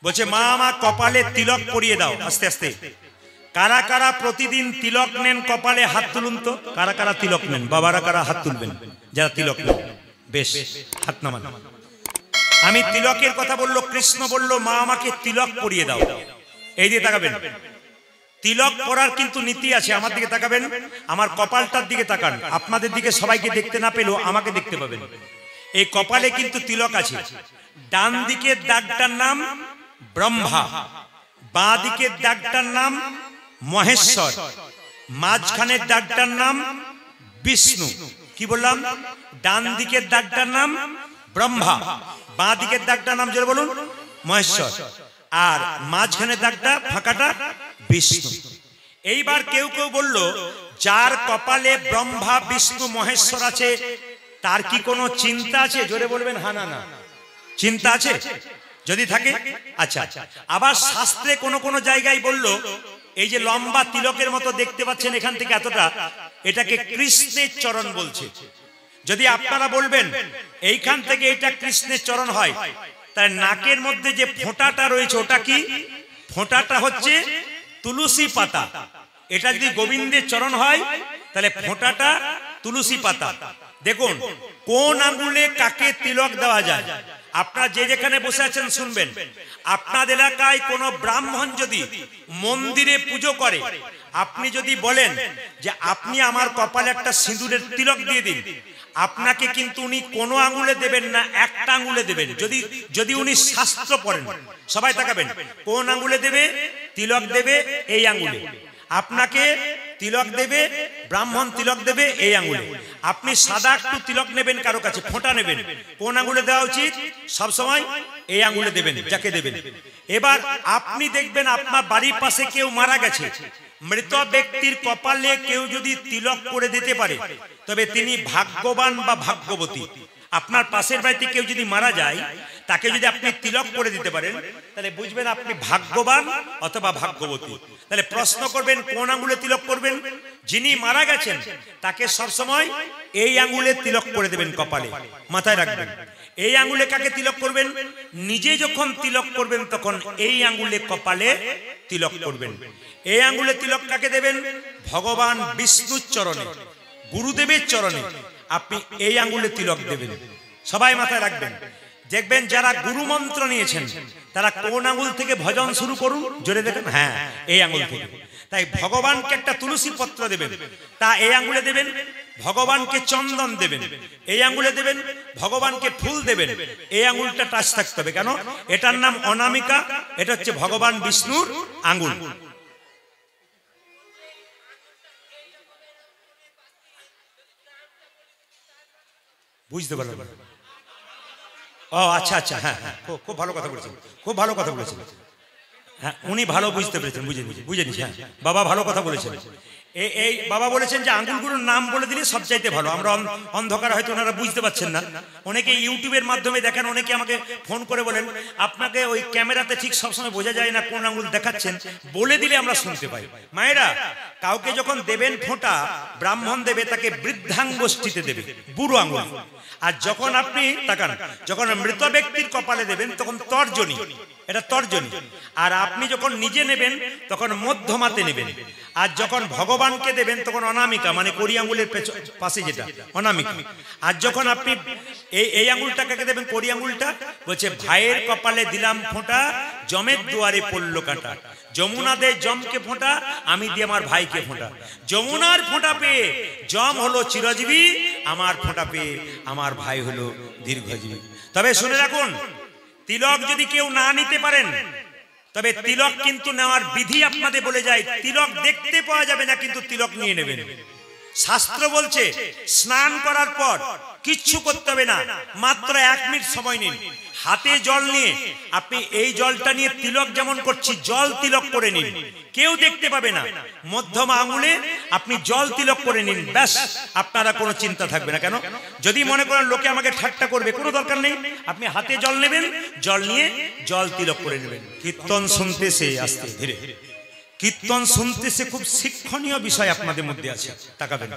বলছে মা আমার কপালে তিলক পরিয়ে দাও। আস্তে আস্তে কারা কারা প্রতিদিন তিলক নেন কপালে হাত তুলুন তো। কারা কারা তিলক নেন? বাবারা কারা হাত তুলবেন যারা তিলক নেন? বেশ, হাত নামান। আমি তিলকের কথা বললো, কৃষ্ণ বলল মা আমাকে তিলক পরিয়ে দাও। এই দিয়ে তাকাবেন, তিলক পরার কিন্তু নীতি আছে। আমার দিকে তাকাবেন, আমার কপালটার দিকে তাকান। আপনাদের দিকে সবাইকে দেখতে না পেলেও আমাকে দেখতে পাবেন। এই কপালে কিন্তু তিলক আছে। ডান দিকের দাগটার নাম ব্রহ্মা, বাঁ দিকের দাগটার নাম মহেশ্বর, মাঝখানের দাগটার নাম বিষ্ণু। কি বললাম? ডান দিকের দাগটার নাম ব্রহ্মা, বাঁ দিকের দাগটার নাম জোরে বলুন মহেশ্বর, আর মাঝখানের দাগটা ফাঁকাটা বিষ্ণু। এইবার কেউ কেউ বলল যার কপালে ব্রহ্মা বিষ্ণু মহেশ্বর আছে তার কি কোনো চিন্তা আছে? জোরে বলবেন হ্যাঁ না না। চিন্তা আছে? যদি থাকে আচ্ছা। আবার শাস্ত্রে কোন কোন জায়গায় বলল এই যে লম্বা তিলকের মতো দেখতে পাচ্ছেন এখান থেকে এতটা, এটাকে কৃষ্ণের চরণ বলছে। যদি আপনারা বলবেন এইখান থেকে এটা কৃষ্ণের চরণ হয়, তার নাকের মধ্যে যে ফোঁটাটা রয়েছে ওটা কি? ফোঁটাটা হচ্ছে তুলসী পাতা। এটা যদি গোবিন্দের চরণ হয় তাহলে ফোঁটাটা তুলসী পাতা। দেখুন কোন আঙ্গুলে কাকে তিলক দেওয়া যায়। আপনারা যে যেখানে বসে আছেন শুনবেন, আপনাদের এলাকায় কোন ব্রাহ্মণ যদি মন্দিরে পুজো করে, আপনি যদি বলেন যে আপনি আমার কপালে একটা সিঁদুরের তিলক দিয়ে দিন, আপনাকে কিন্তু উনি কোনো আঙ্গুলে দেবেন না, একটা আঙ্গুলে দেবেন। যদি উনি শাস্ত্র পড়েন। সবাই তাকাবেন, কোন আঙ্গুলে দেবে? তিলক দেবে এই আঙ্গুলে। আপনাকে তিলক দেবে, ব্রাহ্মণ তিলক দেবে এই আঙ্গুলে। আপনি সাদা একটু তিলক নেবেন, কারো কাছে ফোঁটা নেবেন, কোন আঙ্গুলে দেওয়া উচিত? সব সময় এই আঙ্গুলে দেবেন, যাকে দেবেন। এবার আপনি দেখবেন আপনার বাড়ির পাশে কেউ মারা গেছে, মৃত ব্যক্তির কপালে কেউ যদি তিলক করে দিতে পারে তবে তিনি ভাগ্যবান বা ভাগ্যবতী। আপনার পাশের বাড়িতে কেউ যদি মারা যায়, তাকে যদি আপনি তিলক করে দিতে পারেন তাহলে বুঝবেন আপনি ভাগ্যবান অথবা ভাগ্যবতী। তাহলে প্রশ্ন করবেন কোন আঙ্গুলে তিলক করবেন? যিনি মারা গেছেন তাকে সবসময় এই আঙ্গুলে তিলক করে দেবেন কপালে, মাথায় রাখবেন। এই আঙ্গুলে কাকে তিলক করবেন? নিজে যখন তিলক করবেন তখন এই আঙ্গুলে কপালে তিলক করবেন। এই আঙ্গুলে তিলক কাকে দেবেন? ভগবান বিষ্ণুর চরণে, গুরুদেবের চরণে আপনি এই আঙ্গুলে তিলক দেবেন। সবাই মাথায় রাখবেন। দেখবেন যারা গুরু মন্ত্র নিয়েছেন তারা কোন আঙ্গুল থেকে ভজন শুরু করুন? জোরে দেখেন, হ্যাঁ এই আঙ্গুল থেকে। তাই ভগবানকে একটা তুলসী পত্র দেবেন, তা এই আঙ্গুলে দেবেন। ভগবানকে চন্দন দেবেন, এই আঙ্গুলে দেবেন। ভগবানকে ফুল দেবেন, এই আঙ্গুলটা টাচ থাকতে হবে। কেন? এটার নাম অনামিকা, এটা হচ্ছে ভগবান বিষ্ণুর আঙ্গুল। বুঝতে পারলেন? ও আচ্ছা আচ্ছা, হ্যাঁ হ্যাঁ, খুব ভালো কথা বলেছেন, খুব ভালো কথা বলেছেন। হ্যাঁ উনি ভালো বুঝতে পেরেছেন, বুঝে নিয়েছি। হ্যাঁ বাবা ভালো কথা বলেছেন। এই বাবা বলেছেন যে আঙ্গুলগুলোর নাম বলে দিলে সবচাইতে ভালো। আমরা অন্ধকার হয়তো ওনারা বুঝতে পারছেন না। অনেকে ইউটিউবের মাধ্যমে দেখেন, অনেকে আমাকে ফোন করে বলেন আপনাকে ওই ক্যামেরাতে ঠিক সবসময় বোঝা যায় না কোন আঙ্গুল দেখাচ্ছেন, বলে দিলে আমরা শুনতে পাই। মায়েরা, কাউকে যখন দেবেন ফোঁটা, ব্রাহ্মণ দেবে তাকে বৃদ্ধাঙ্গুষ্ঠিতে দেবে, বুড়ো আঙ্গুল। আর যখন আপনি তাকান, যখন মৃত ব্যক্তির কপালে দেবেন তখন তর্জনী, এটা তর্জনী। আর আপনি যখন নিজে নেবেন তখন মধ্যমাতে নেবেন। আর যখন ভগবানকে দেবেন তখন অনামিকা, মানে কড়ি আঙ্গুলের পাশে যেটা অনামিকা। আর যখন আপনি এই আঙ্গুলটা কাকে দেবেন? কড়ি আঙ্গুলটা। বলছে ভাইয়ের কপালে দিলাম ফোঁটা, জমের দুয়ারে পড়ল কাঁটা। যমুনা দে জমকে ফোঁটা, আমি দিয়ে আমার ভাইকে ফোঁটা। যমুনার ফোঁটা পেয়ে জম হলো চিরজীবী, আমার ফোঁটা পেয়ে আমার ভাই হলো দীর্ঘজীবী। তবে শুনে রাখুন, তিলক যদি কেউ না নিতে পারেন তবে তিলক কিন্তু নেওয়ার বিধি আপনাদের বলে যায়। তিলক দেখতে পাওয়া যাবে না, কিন্তু তিলক নিয়ে নেবেন। শাস্ত্র বলছে স্নান করার পর কিচ্ছু করতে হবে না, মাত্র 1 মিনিট সময় নিন, হাতে জল নিয়ে আপনি এই জলটা নিয়ে তিলক যেমন করছি জল তিলক করে নিন, কেউ দেখতে পাবে না। মধ্যম আঙুলে আপনি জল তিলক করে নিন, ব্যাস, আপনারা কোনো চিন্তা থাকবে না। কেন? যদি মনে করেন লোকে আমাকে ঠাট্টা করবে, কোনো দরকার নেই। আপনি হাতে জল নেবেন, জল নিয়ে জল তিলক করে নেবেন। কীর্তন শুনতেছে আস্তে ধীরে, কীর্তন শুনতেছে খুব শিক্ষণীয় বিষয় আপনাদের মধ্যে আছে, তাকাবেন।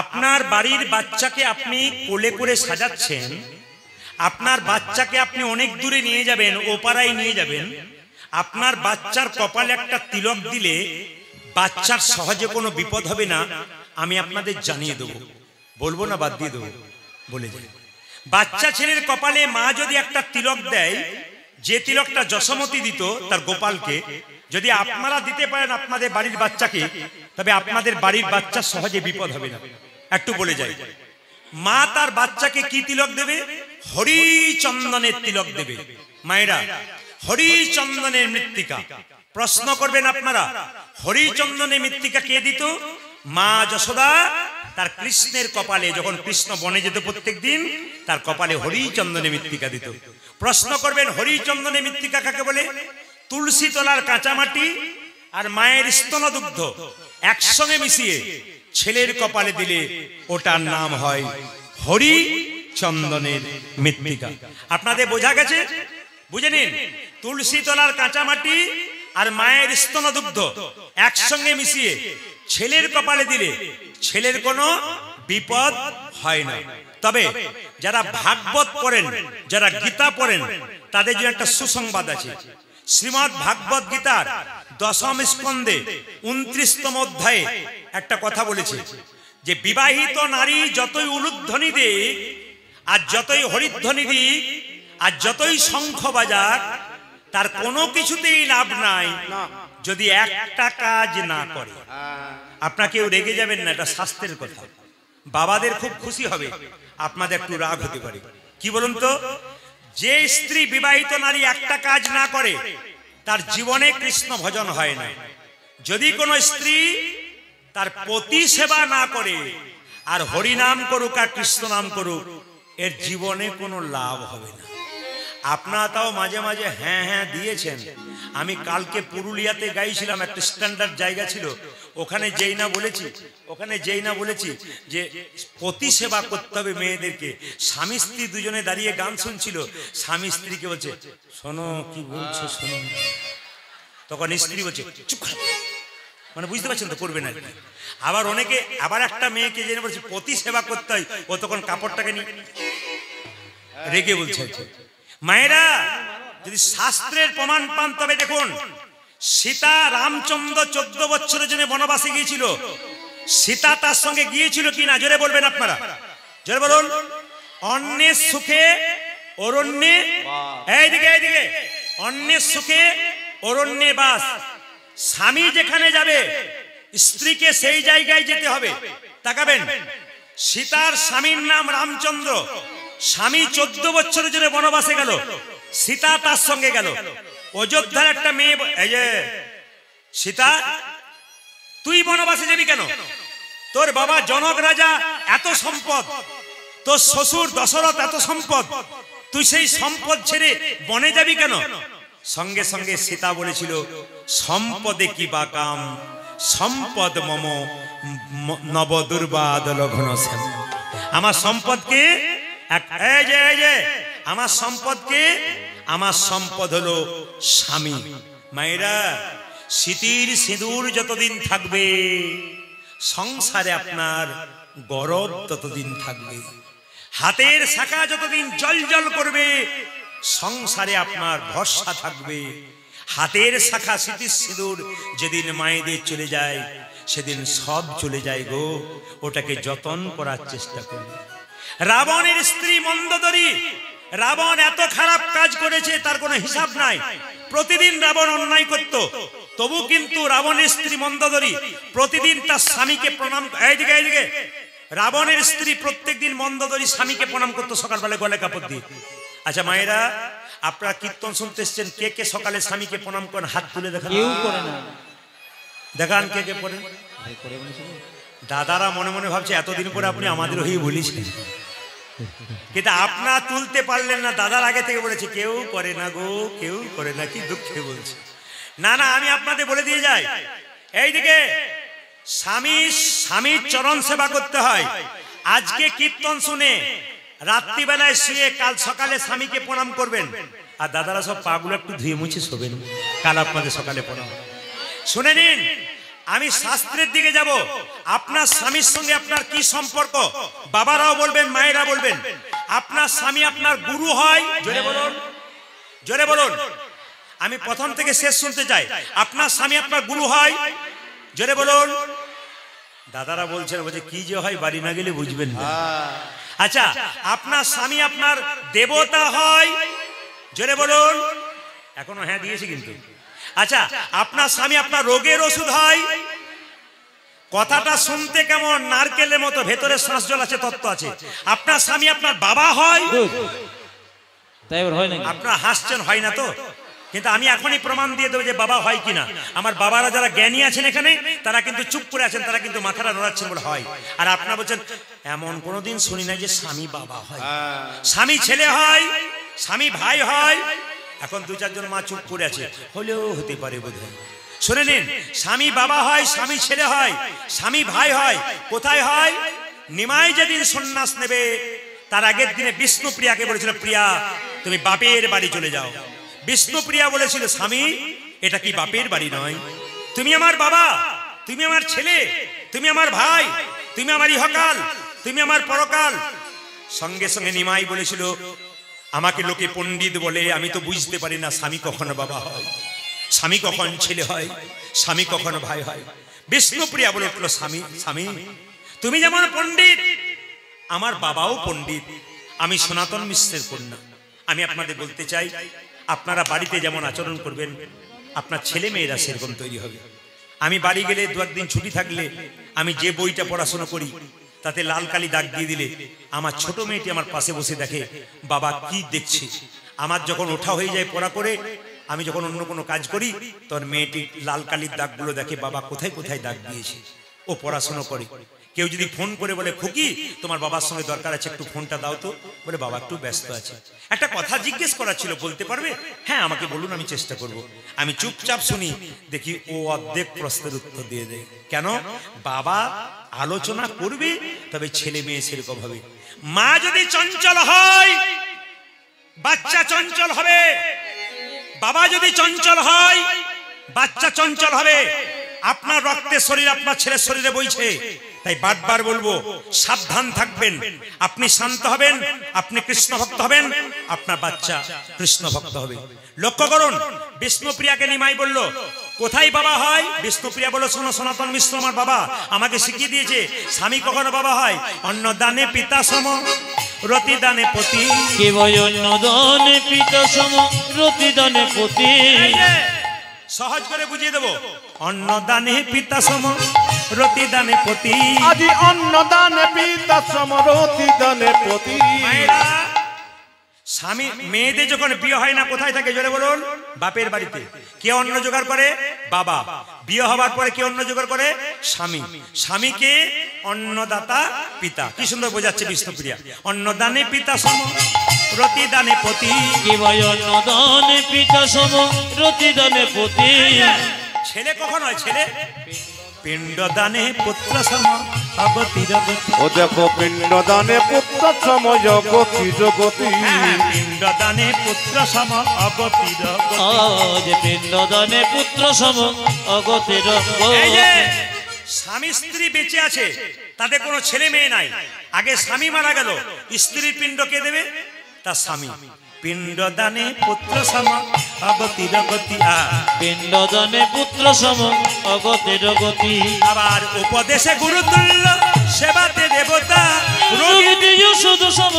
আপনার বাড়ির বাচ্চাকে আপনি কোলে করে সাজাচ্ছেন, আপনার বাচ্চাকে আপনি অনেক দূরে নিয়ে যাবেন, ওপাড়ায় নিয়ে যাবেন, আপনার বাচ্চার কপালে একটা তিলক দিলে বাচ্চার সহজে কোনো বিপদ হবে না, আমি আপনাদের জানিয়ে দেবো। বলবো না বাদ দিয়ে দেবো, বলে যাই। বাচ্চা ছেলের কপালে মা যদি একটা তিলক দেয়, যে তিলকটা যশোমতী দিত তার গোপালকে, যদি আপনারা দিতে পারেন আপনাদের বাড়ির বাচ্চাকে, তবে আপনাদের বাড়ির বাচ্চা সহজে বিপদ হবে না। একটু বলে যাই, মা তার বাচ্চাকে কি তিলক দেবে? হরিচন্দনের তিলক দেবে। মায়েরা, হরিচন্দনের মৃত্তিকা। প্রশ্ন করবেন আপনারা, হরিচন্দনের মৃত্তিকা কে দিত? মা যশোদা তার কৃষ্ণের কপালে, যখন কৃষ্ণ বনে যেত প্রত্যেক দিন, তার কপালে হরিচন্দনের মৃত্তিকা দিত। প্রশ্ন করবেন, হরিচন্দনের মৃত্তিকা কাকে বলে? তুলসী তলার কাঁচা মাটি আর মায়ের স্তন দুগ্ধ একসঙ্গে মিশিয়ে ছেলের কপালে দিলে ওটার নাম হয় হরিচন্দনের মৃত্তিকা। আপনাদের বোঝা গেছে? বুঝে নিন, তুলসী তলার কাঁচা মাটি আর মায়ের স্তন দুগ্ধ একসঙ্গে মিশিয়ে ছেলের কপালে দিলে ছেলের কোনো বিপদ হয় না। তবে যারা ভাগবত পড়েন, যারা গীতা পড়েন, তাদের জন্য একটা সুসংবাদ আছে। শ্রীমদ্ ভাগবত গীতার 10ম স্কন্ধে 29তম অধ্যায়ে একটা কথা বলেছে যে বিবাহিত নারী যতই উলুধ্বনি দিক আর যতই হরিধ্বনি দিক আর যতই শঙ্খ বাজাক, তার কোনো কিছুতেই লাভ নাই যদি একটা কাজ না করে। আপনাকেও রেগে যাবেন না, এটা শাস্ত্রের কথা। বাবাদের খুব খুশি হবে, আপনাদের একটু রাগ হতে পারে। কি বলুন তো? যে স্ত্রী বিবাহিত নারী একটা কাজ না করে তার জীবনে কৃষ্ণ ভজন হয় না। যদি কোনো স্ত্রী তার পতি সেবা না করে আর হরিনাম করুক আর কৃষ্ণ নাম করুক, এর জীবনে কোনো লাভ হবে না। আপনারা তাও মাঝে মাঝে হ্যাঁ হ্যাঁ দিয়েছেন। আমি কালকে পুরুলিয়াতে গাইছিলাম, একটা স্ট্যান্ডার্ড জায়গা ছিল, ওখানে যেই না বলেছি যে পতি সেবা করতে হবে মেয়েদেরকে। স্বামী স্ত্রী দুজনে দাঁড়িয়ে গান শুনছিল, স্বামী স্ত্রীকে বলছে শোনো কি বলছো শোনো, তখন স্ত্রী বলছে চুপ করো, মানে বুঝতে পারছেন তো, করবে না। আবার অনেকে আবার একটা মেয়েকে জেনে বলছে পতি সেবা করতে হয়, ও তখন কাপড়টাকে নিয়ে রেগে বলছে। মায়েরা, যদি শাস্ত্রের প্রমাণ পান তবে দেখুন, সীতা রামচন্দ্র 14 বছরের জন্য বনবাসে গিয়েছিল। সীতা তার সঙ্গে গিয়েছিল কিনা জোরে বলবেন আপনারা, জোরে বলুন। অন্যের সুখে অরণ্যে, এইদিকে অন্যের সুখে অরণ্যে বাস। স্বামী যেখানে যাবে স্ত্রীকে সেই জায়গায় যেতে হবে। তাকাবেন, সীতার স্বামীর নাম রামচন্দ্র। স্বামী 14 বছরের জন্য বনবাসে গেল, সীতা তার সঙ্গে গেল। অযোধ্যার একটা মেয়ে, এই যে সীতা তুই বনবাসে যাবি কেন? তোর বাবা জনক রাজা এত সম্পদ, তোর শ্বশুর দশরথ এত সম্পদ, তুই সেই সম্পদ ছেড়ে বনে যাবি কেন? সঙ্গে সঙ্গে সীতা বলেছিল সম্পদে কি বা কাম, সম্পদ মম নব দুর্বাদল ঘন শ্যাম। আমার সম্পদকে আমার সম্পদ হলো স্বামী। মায়েরা, স্মৃতির সিঁদুর যতদিন থাকবে সংসারে আপনার গরব ততদিন থাকবে। হাতের শাখা যতদিন জল জল করবে সংসারে আপনার ভরসা থাকবে। হাতের শাখা স্মৃতির সিঁদুর যেদিন মায়েদের চলে যায় সেদিন সব চলে যায় গো। ওটাকে যতন করার চেষ্টা করবে। রাবণের স্ত্রী মন্দোদরী, রাবণ এত খারাপ কাজ করেছে তার কোনো হিসাব নাই। প্রতিদিন রাবণ অন্যায় করত, তবু কিন্তু রাবণের স্ত্রী মন্দোদরী প্রতিদিন তার স্বামীকে প্রণাম, এইদিকে রাবণের স্ত্রী প্রত্যেকদিন মন্দোদরী স্বামীকে প্রণাম করতো সকালবেলা গলায় কাপড় দিয়ে। আচ্ছা মায়েরা, আপনারা কীর্তন শুনতে এসছেন, কে কে সকালে স্বামীকে প্রণাম করেন? হাত তুলে দেখান। কেউ করে না, দেখান কে কে করেন। দাদারা মনে মনে ভাবছে এতদিন পরে আপনি আমাদের হয়ে বলেছেন, কিন্তু আপনারা তুলতে পারলেন না। দাদার আগে থেকে বলেছে কেউ করে না গো, কেউ করে না। কি দুঃখে বলছে। না না, আমি আপনাদের বলে দিয়ে যাই, এইদিকে স্বামীর চরণ সেবা করতে হয়। আজকে কীর্তন শুনে রাত্রিবেলায় শুয়ে কাল সকালে স্বামীকে প্রণাম করবেন। আর দাদারা সব পাগুলো একটু ধুয়ে মুছে শোবেন, কাল আপনাদের সকালে প্রণাম। শুনে নিন, আমি শাস্ত্রের দিকে যাব। আপনার স্বামীর সঙ্গে আপনার কি সম্পর্ক? বাবারাও বলবেন, মায়েরা বলবেন। আপনার স্বামী আপনার গুরু হয়, জোরে বলুন, জোরে বলুন, আমি প্রথম থেকে শেষ শুনতে চাই। আপনার স্বামী আপনার গুরু হয়, জোরে বলুন। দাদারা বলছেন, বলছে কি যে হয় বাড়ি না গেলে বুঝবেন না। আচ্ছা, আপনার স্বামী আপনার দেবতা হয়, জোরে বলুন। এখনো হ্যাঁ দিয়েছি কিন্তু। আচ্ছা, আপনার স্বামী আপনার রোগের ওষুধ হয়। কথাটা শুনতে কেমন নারকেলের মতো, ভেতরে শ্বাস জল আছে, তত্ত্ব আছে। আপনার স্বামী আপনার বাবা হয়, আপনারা হাসছেন হয় না তো, কিন্তু আমি এখনই প্রমাণ দিয়ে দেবো যে বাবা হয় কিনা। আমার বাবারা যারা জ্ঞানী আছেন এখানে, তারা কিন্তু চুপ করে আছেন, তারা কিন্তু মাথাটা নড়াচ্ছেন বলে হয়। আর আপনারা বলছেন এমন কোনোদিন শুনি না যে স্বামী বাবা হয়। স্বামী ছেলে হয়, স্বামী ভাই হয়। এখন দু চারজন মা চুপ করে আছে, হলেও হতে পারে বোধহয়। শুনে নিন, স্বামী বাবা হয়, স্বামী ছেলে হয়, স্বামী ভাই হয়। কোথায় হয়? নিমাই যেদিন সন্ন্যাস নেবে তার আগের দিনে বিষ্ণুপ্রিয়াকে বলেছিল, প্রিয়া তুমি বাপের বাড়ি চলে যাও। বিষ্ণুপ্রিয়া বলেছিল, স্বামী এটা কি বাপের বাড়ি নয়, তুমি আমার বাবা, তুমি আমার ছেলে, তুমি আমার ভাই, তুমি আমার ইহকাল, তুমি আমার পরকাল। সঙ্গে সঙ্গে নিমাই বলেছিল, আমাকে লোকে পণ্ডিত বলে, আমি তো বুঝতে পারি না স্বামী কখনো বাবা হয়, স্বামী কখন ছেলে হয়, স্বামী কখনো ভাই হয়। বিষ্ণুপ্রিয়া বলে উঠল, স্বামী স্বামী তুমি যেমন পণ্ডিত, আমার বাবাও পণ্ডিত, আমি সনাতন মিশ্রের কন্যা। আমি আপনাদের বলতে চাই, আপনারা বাড়িতে যেমন আচরণ করবেন, আপনার ছেলে মেয়েরা সেরকম তৈরি হবে। আমি বাড়ি গেলে দু একদিন ছুটি থাকলে, আমি যে বইটা পড়াশোনা করি তাতে লাল কালি দাগ দিয়ে দিলে, আমার ছোট মেয়েটি আমার পাশে বসে দেখে বাবা কি দেখছে। আমার যখন ওঠা হয়ে যায় পড়া করে, আমি যখন অন্য কোনো কাজ করি, তখন মেয়েটি লাল কালির দাগগুলো দেখে বাবা কোথায় কোথায় দাগ দিয়েছে। ও পড়াশোনা করে। কেউ যদি ফোন করে বলে, খুকি তোমার বাবার সঙ্গে দরকার আছে, একটু ফোনটা দাও তো, বলে বাবা একটু ব্যস্ত আছে, একটা কথা জিজ্ঞেস করার ছিল, বলতে পারবে? হ্যাঁ আমাকে বলুন, আমি চেষ্টা করব। আমি চুপচাপ শুনি, দেখি ও অর্ধেক প্রশ্নের উত্তর দিয়ে দেয়। কেন? বাবা আলোচনা করবে, তবে ছেলে মেয়ে সেরকম হবে। মা যদি চঞ্চল হয়, বাচ্চা চঞ্চল হবে। বাবা যদি চঞ্চল হয়, বাচ্চা চঞ্চল হবে। আপনার রক্তের শরীর আপনার ছেলের শরীরে বইছে, তাই বারবার বলবো সাবধান থাকবেন। আপনি শান্ত হবেন, আপনি কৃষ্ণ ভক্ত হবেন, আপনার বাচ্চা কৃষ্ণ ভক্ত হবে। লক্ষ্য করুন, বিষ্ণুপ্রিয়াকে নিমাই বলল, কোথায় বাবা হয়? বিষ্ণুপ্রিয়া বলল, শোনো সনাতন মিশ্র আমার বাবা আমাকে শিখিয়ে দিয়েছে, স্বামী কখনো বাবা হয় অন্ন দানে পিতা সম, রতি দানে পতি। কেবল অন্ন দানে পিতা সম, রতি দানে পতি। সহজ করে বুঝিয়ে দেবো, অন্ন দানে পিতা সম, রতি দানে পতি। আজি অন্ন দানে পিতা সম, রতি দানে পতি। স্বামী মেয়েদের যখন বিয়ে হয় না, কোথায় থাকে জোরে বলুন? বাপের বাড়িতে। কে অন্ন জোগাড় করে? বাবা। বিয়ে হবার পরে কে অন্ন জোগাড় করে? স্বামী। স্বামীকে অন্নদাতা পিতা। কি সুন্দর বোঝাচ্ছে বিষ্ণুপ্রিয়া। অন্নদানে পিতা সম, রতি দানে পতি। কেবল অন্ন দানে পিতা সম, রতি দানে পতি। ছেলে কখন হয়? ছেলে পিণ্ড দানে পুত্র সম, অগতি জগতি। ও দেখো পিণ্ড দানে পুত্র সম, জগতি জগতি। পিণ্ড দানে পুত্র সম, অগতি জগতি। আজ পিণ্ড দানে পুত্র সম, অগতি জগতি। স্বামী স্ত্রী বেঁচে আছে, তাদের কোনো ছেলে মেয়ে নাই। আগে স্বামী মারা গেল, স্ত্রীর পিণ্ড কে দেবে? তার স্বামী। পিণ্ড দানে পুত্র সম, অগতি জগতি। পিণ্ড দানে পুত্র সম, অগতি জগতি। আবার উপদেশে গুরুতুল্য, সেবাতে দেবতা। রোগীতে যশোদ সম,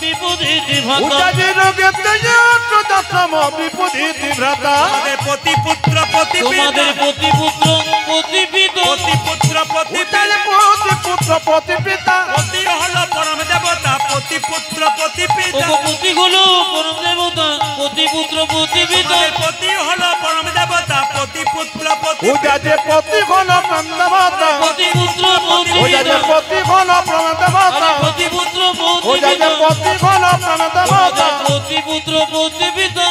বিপদীতি ভ্রাতা। উদাজি রোগেতে যশোদ সম, বিপদীতি ভ্রাতা। তোমাদের পতি পুত্র পতি পিতা, তোমাদের পতি পুত্র পতি পিতা। পতি পুত্র পতি পিতা। উদাজি পতি পুত্র পতি পিতা। পতি হলো পরম দেবতা, পতি পুত্র পতি পিতা। পতি হলো পরম দেবতা, পতি পুত্র পতি পিতা। পতি হলো পরম দেবতা, পতি পুত্র পতি পিতা। উদাজি পতি হলো পরম দেবতা, পতি পুত্র পতি উদাজি পিতা। পতি হলো পরম দেবতা, পতি পুত্র পতি উদাজি পিতা। পতি হলো পরম দেবতা। পতি পুত্র পতি পিতা।